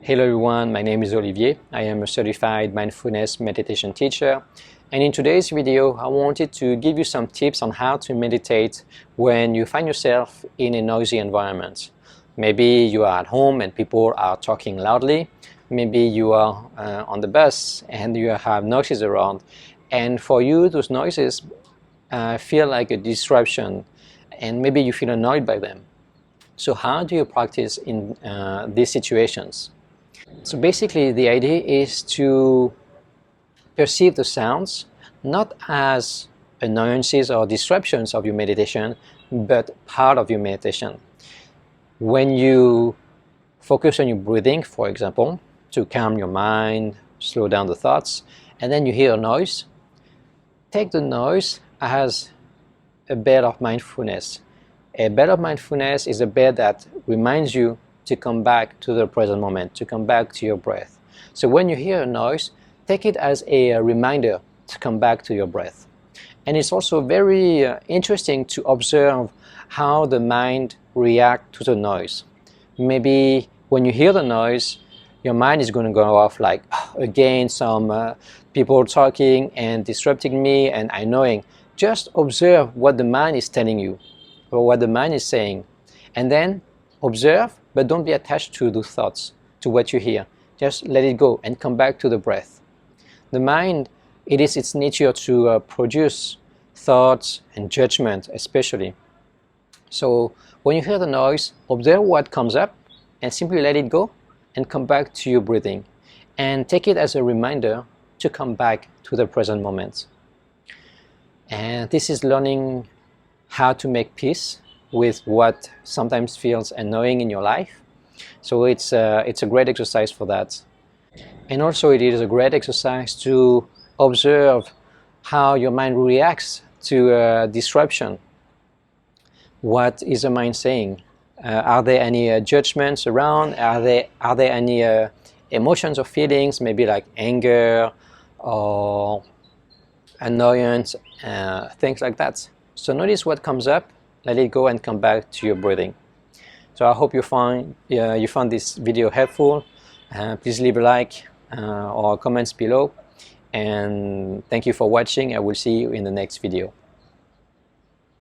Hello everyone, my name is Olivier. I am a certified mindfulness meditation teacher, and in today's video I wanted to give you some tips on how to meditate when you find yourself in a noisy environment. Maybe you are at home and people are talking loudly. Maybe you are on the bus and you have noises around, and for you those noises feel like a disruption and maybe you feel annoyed by them. So how do you practice in these situations? So basically the idea is to perceive the sounds not as annoyances or disruptions of your meditation, but part of your meditation. When you focus on your breathing, for example, to calm your mind, slow down the thoughts, and then you hear a noise, take the noise as a bed of mindfulness. A bed of mindfulness is a bed that reminds you to come back to the present moment, to come back to your breath. So when you hear a noise, take it as a reminder to come back to your breath. And it's also very interesting to observe how the mind reacts to the noise. Maybe when you hear the noise, your mind is going to go off like, again, some people talking and disrupting me and annoying. Just observe what the mind is telling you or what the mind is saying. And then observe, but don't be attached to those thoughts, to what you hear. Just let it go and come back to the breath. The mind, it is its nature to produce thoughts and judgment especially. So when you hear the noise, observe what comes up and simply let it go and come back to your breathing. And take it as a reminder to come back to the present moment. And this is learning how to make peace with what sometimes feels annoying in your life. So it's a great exercise for that. And also it is a great exercise to observe how your mind reacts to disruption. What is the mind saying? Are there any judgments around? Are there any emotions or feelings, maybe like anger or annoyance, things like that? So notice what comes up, let it go and come back to your breathing. So I hope you found this video helpful. Please leave a like or comments below. And thank you for watching. I will see you in the next video.